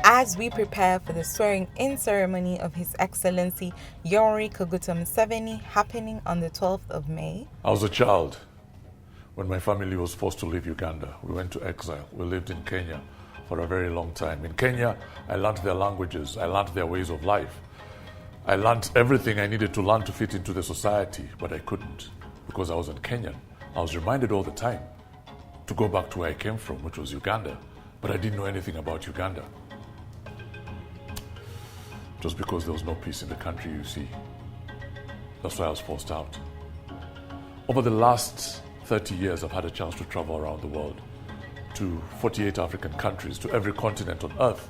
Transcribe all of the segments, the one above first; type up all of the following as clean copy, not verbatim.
as we prepare for the swearing-in ceremony of His Excellency Yoweri Kaguta Museveni happening on the 12th of May. I was a child when my family was forced to leave Uganda. We went to exile. We lived in Kenya for a very long time. In Kenya, I learned their languages. I learned their ways of life. I learned everything I needed to learn to fit into the society, but I couldn't because I wasn't Kenyan. I was reminded all the time to go back to where I came from, which was Uganda, but I didn't know anything about Uganda. Just because there was no peace in the country, you see. That's why I was forced out. Over the last 30 years, I've had a chance to travel around the world to 48 African countries, to every continent on earth.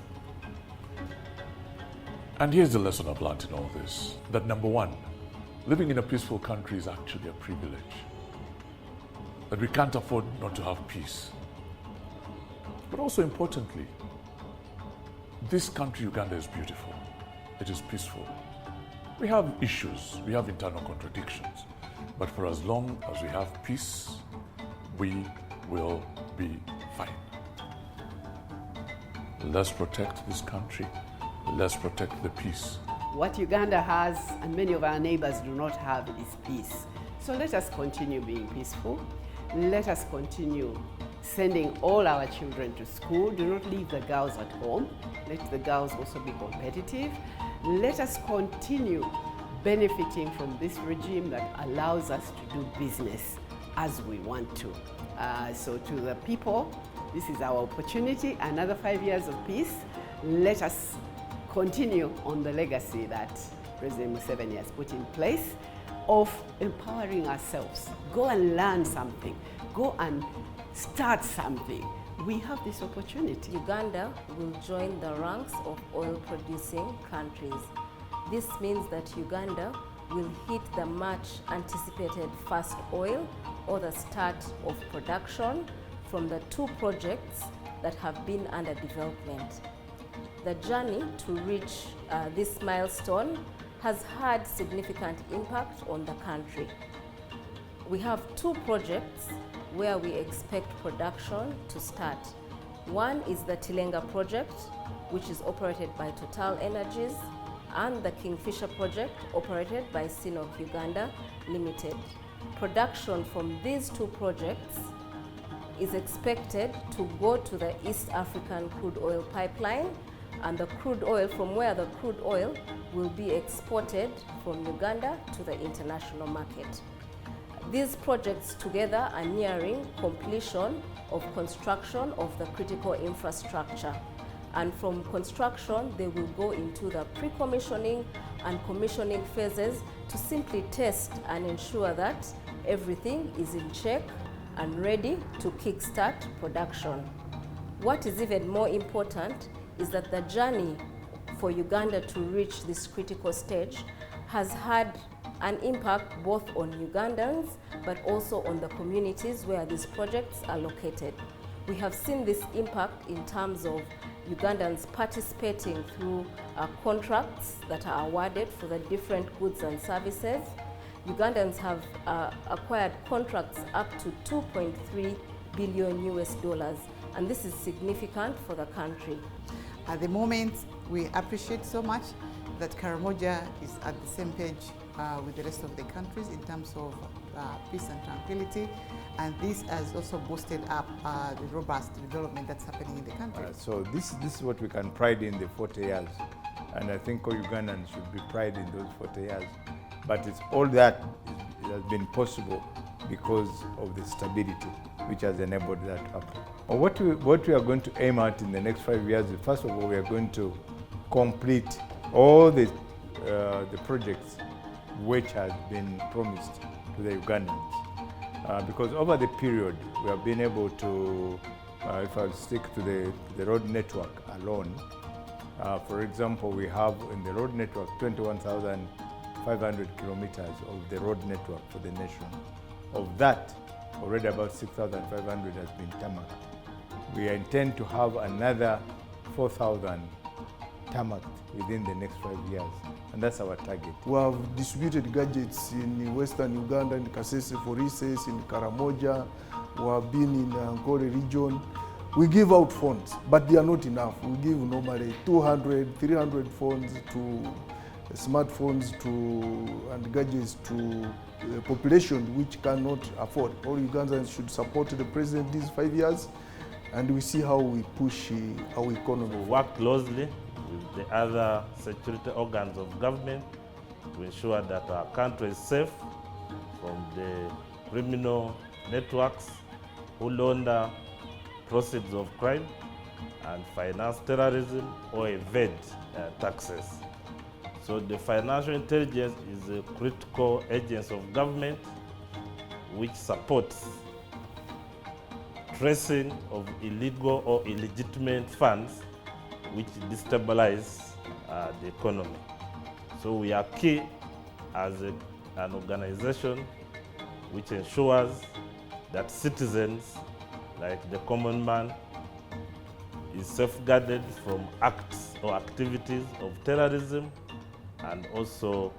And here's the lesson I've learned in all this, that number one, living in a peaceful country is actually a privilege. That we can't afford not to have peace. But also importantly, this country, Uganda, is beautiful. It is peaceful. We have issues, we have internal contradictions, but for as long as we have peace, we will be fine. Let's protect this country. Let's protect the peace. What Uganda has and many of our neighbors do not have is peace. So let us continue being peaceful. Let us continue sending all our children to school. Do not leave the girls at home. Let the girls also be competitive. Let us continue benefiting from this regime that allows us to do business as we want to. So to the people, this is our opportunity. Another 5 years of peace. Let us continue on the legacy that President Museveni has put in place of empowering ourselves. Go and learn something. Go and start something. We have this opportunity. Uganda will join the ranks of oil-producing countries. This means that Uganda will hit the much anticipated fast oil or the start of production from the 2 projects that have been under development. The journey to reach this milestone has had significant impact on the country. We have 2 projects where we expect production to start. One is the Tilenga project, which is operated by Total Energies, and the Kingfisher project, operated by Sinok Uganda Limited. Production from these 2 projects is expected to go to the East African crude oil pipeline, and the crude oil, from where the crude oil will be exported from Uganda to the international market. These projects together are nearing completion of construction of the critical infrastructure. And from construction, they will go into the pre-commissioning and commissioning phases to simply test and ensure that everything is in check and ready to kickstart production. What is even more important is that the journey for Uganda to reach this critical stage has had an impact both on Ugandans but also on the communities where these projects are located. We have seen this impact in terms of Ugandans participating through contracts that are awarded for the different goods and services. Ugandans have acquired contracts up to $2.3 billion, and this is significant for the country. At the moment, we appreciate so much that Karamoja is at the same page with the rest of the countries in terms of peace and tranquility, and this has also boosted up the robust development that's happening in the country. So this is what we can pride in the 40 years, and I think all Ugandans should be pride in those 40 years. But it's all that it has been possible because of the stability which has enabled that to happen. What we are going to aim at in the next 5 years is, first of all, we are going to complete all the projects which has been promised to the Ugandans. Because over the period, we have been able to, if I stick to the road network alone, for example, we have in the road network 21,500 kilometers of the road network for the nation. Of that, already about 6,500 has been tarmac. We intend to have another 4,000 tarmac within the next 5 years, and that's our target. We have distributed gadgets in Western Uganda, in Kasese for Reses, in Karamoja. We have been in Ngore region. We give out phones, but they are not enough. We give normally 200, 300 phones to smartphones and gadgets to the population which cannot afford. All Ugandans should support the president these 5 years, and we see how we push our economy. We work closely with the other security organs of government to ensure that our country is safe from the criminal networks who launder proceeds of crime and finance terrorism or evade taxes. So the financial intelligence is a critical agency of government which supports tracing of illegal or illegitimate funds which destabilize the economy. So we are key as an organization which ensures that citizens, like the common man, is safeguarded from acts or activities of terrorism, and also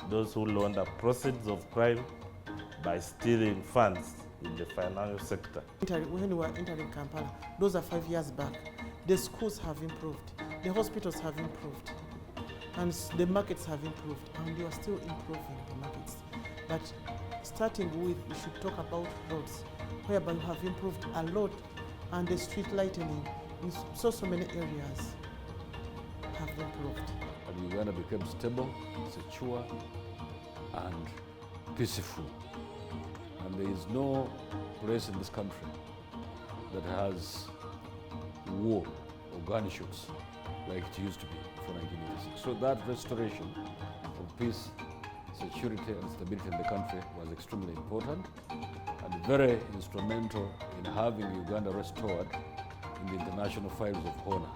those who launder proceeds of crime by stealing funds in the financial sector. When we were entering Kampala, those are 5 years back, the schools have improved, the hospitals have improved, and the markets have improved, and you are still improving the markets. But starting with, we should talk about roads, whereby you have improved a lot, and the street lightening in so many areas have improved. And Uganda became stable, secure, and peaceful. And there is no place in this country that has war or gunshots like it used to be before 1986. So that restoration of peace, security, and stability in the country was extremely important and very instrumental in having Uganda restored in the international files of honor.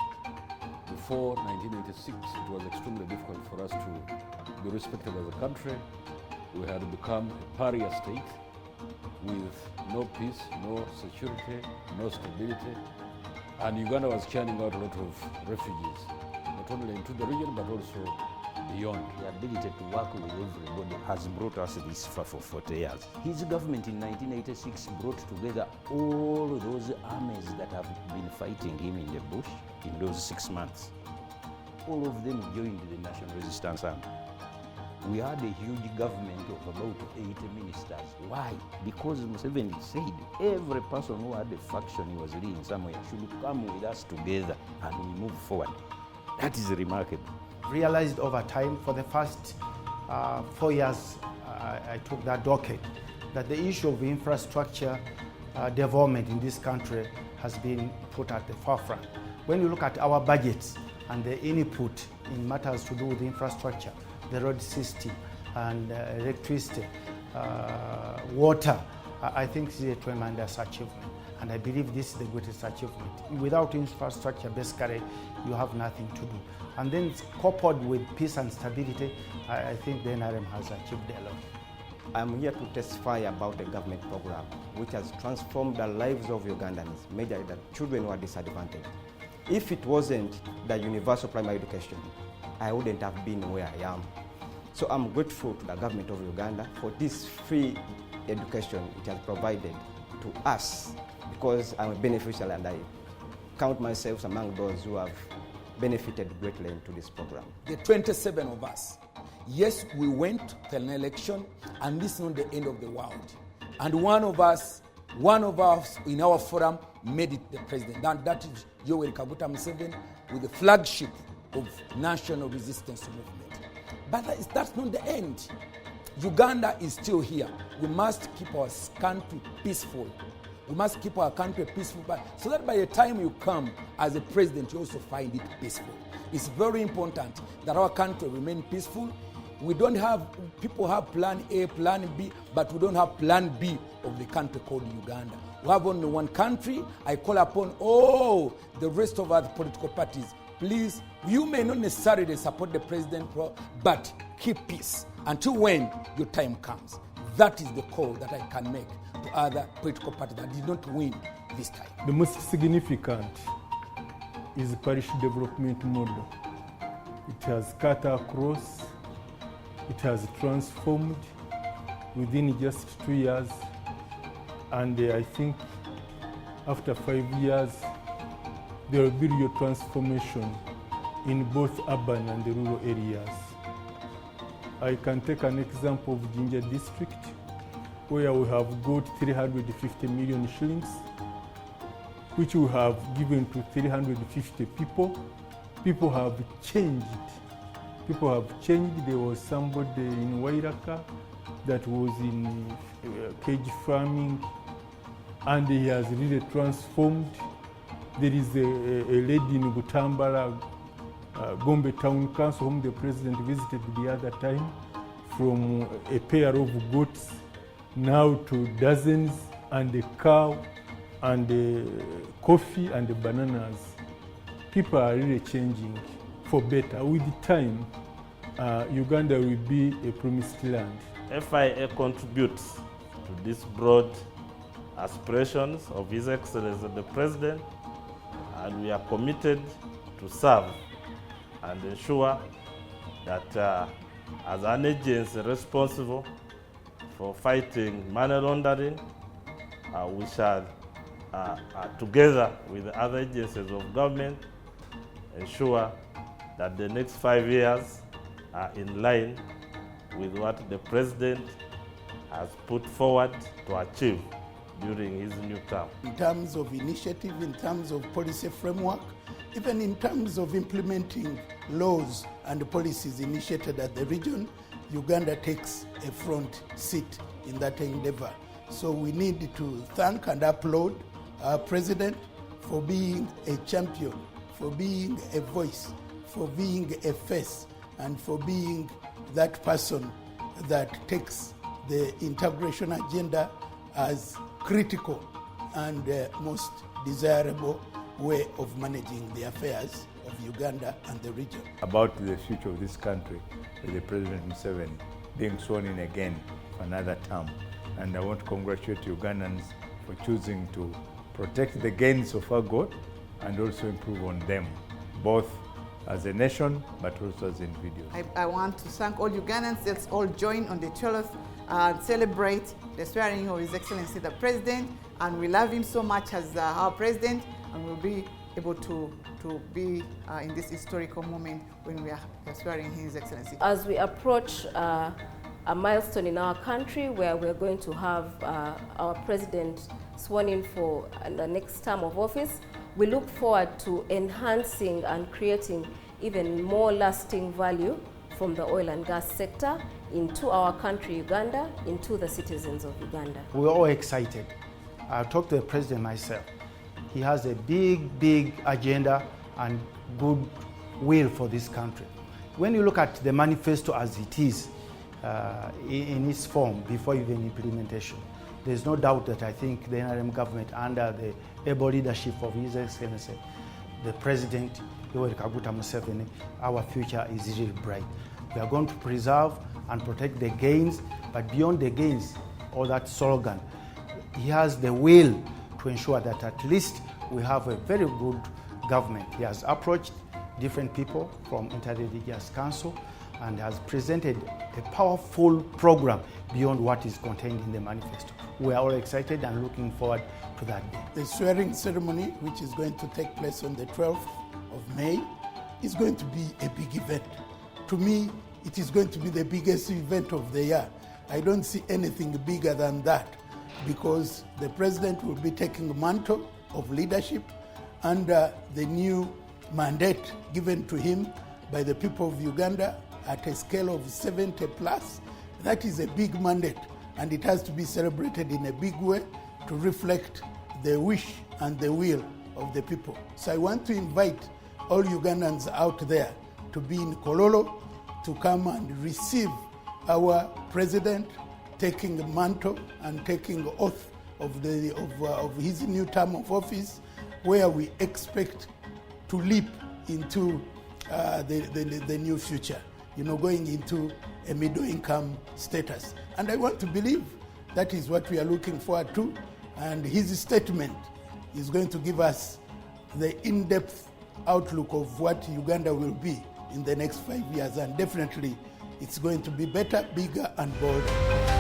Before 1986, it was extremely difficult for us to be respected as a country. We had become a pariah state with no peace, no security, no stability, and Uganda was churning out a lot of refugees, not only into the region but also beyond. The ability to work with everybody has brought us this far for 40 years. His government in 1986 brought together all those armies that have been fighting him in the bush in those 6 months. All of them joined the National Resistance Army. We had a huge government of about 80 ministers. Why? Because Museveni said every person who had a faction he was leading somewhere should come with us together and we move forward. That is remarkable. Realized over time, for the first 4 years I took that docket, that the issue of infrastructure development in this country has been put at the forefront. When you look at our budgets and the input in matters to do with infrastructure, the road system and electricity, water, I think this is a tremendous achievement. And I believe this is the greatest achievement. Without infrastructure, basically, you have nothing to do. And then coupled with peace and stability, I think the NRM has achieved a lot. I'm here to testify about a government program which has transformed the lives of Ugandans, majorly the children who are disadvantaged. If it wasn't the universal primary education, I wouldn't have been where I am. So I'm grateful to the government of Uganda for this free education it has provided to us, because I'm a beneficiary and I count myself among those who have benefited greatly into this program. The 27 of us, yes, we went to an election, and this is not the end of the world. And one of us in our forum made it the president. And that is Yoweri Kaguta Museveni with the flagship of national resistance movement. But that's not the end. Uganda is still here. We must keep our country peaceful. We must keep our country peaceful, so that by the time you come as a president, you also find it peaceful. It's very important that our country remain peaceful. We don't have, people have plan A, plan B, but we don't have plan B of the country called Uganda. We have only one country. I call upon all the rest of our political parties, please, you may not necessarily support the president, but keep peace until when your time comes. That is the call that I can make to other political parties that did not win this time. The most significant is the parish development model. It has cut across, it has transformed within just 2 years, and I think after 5 years, there will be real transformation in both urban and the rural areas. I can take an example of Jinja district, where we have got 350 million shillings, which we have given to 350 people. People have changed. People have changed. There was somebody in Wairaka that was in cage farming, and he has really transformed. There is a lady in Butambala, Gombe Town Council, whom the president visited the other time, from a pair of goats now to dozens, and a cow, and coffee and bananas. People are really changing for better. With time, Uganda will be a promised land. FIA contributes to these broad aspirations of His Excellency the President, and we are committed to serve and ensure that as an agency responsible for fighting money laundering, we shall, together with other agencies of government, ensure that the next 5 years are in line with what the President has put forward to achieve during his new term. In terms of initiative, in terms of policy framework, even in terms of implementing laws and policies initiated at the region, Uganda takes a front seat in that endeavor. So we need to thank and applaud our President for being a champion, for being a voice, for being a face, and for being that person that takes the integration agenda as critical and most desirable way of managing the affairs of Uganda and the region. About the future of this country, with the President Museveni being sworn in again for another term. And I want to congratulate Ugandans for choosing to protect the gains of our God and also improve on them, both as a nation, but also as individuals. I want to thank all Ugandans. Let's all join on the 12th and celebrate the swearing of His Excellency the President. And we love him so much as our President, and we'll be able to be in this historical moment when we are swearing His Excellency. As we approach a milestone in our country where we're going to have our President sworn in for the next term of office, we look forward to enhancing and creating even more lasting value from the oil and gas sector into our country, Uganda, into the citizens of Uganda. We're all excited. I talked to the President myself. He has a big agenda and good will for this country. When you look at the manifesto as it is, in its form, before even implementation, there's no doubt that I think the NRM government, under the able leadership of His Excellency, the President, Yoweri Kaguta Museveni, our future is really bright. We are going to preserve and protect the gains, but beyond the gains, or that slogan, he has the will to ensure that at least we have a very good government. He has approached different people from Inter-Religious Council and has presented a powerful program beyond what is contained in the manifesto. We are all excited and looking forward to that day. The swearing ceremony, which is going to take place on the 12th of May, is going to be a big event. To me, it is going to be the biggest event of the year. I don't see anything bigger than that, because the President will be taking the mantle of leadership under the new mandate given to him by the people of Uganda at a scale of 70 plus. That is a big mandate, and it has to be celebrated in a big way to reflect the wish and the will of the people. So I want to invite all Ugandans out there to be in Kololo, to come and receive our President taking the mantle and taking oath of his new term of office, where we expect to leap into the new future, going into a middle-income status. And I want to believe that is what we are looking forward to, and his statement is going to give us the in-depth outlook of what Uganda will be in the next 5 years, and definitely it's going to be better, bigger, and bolder.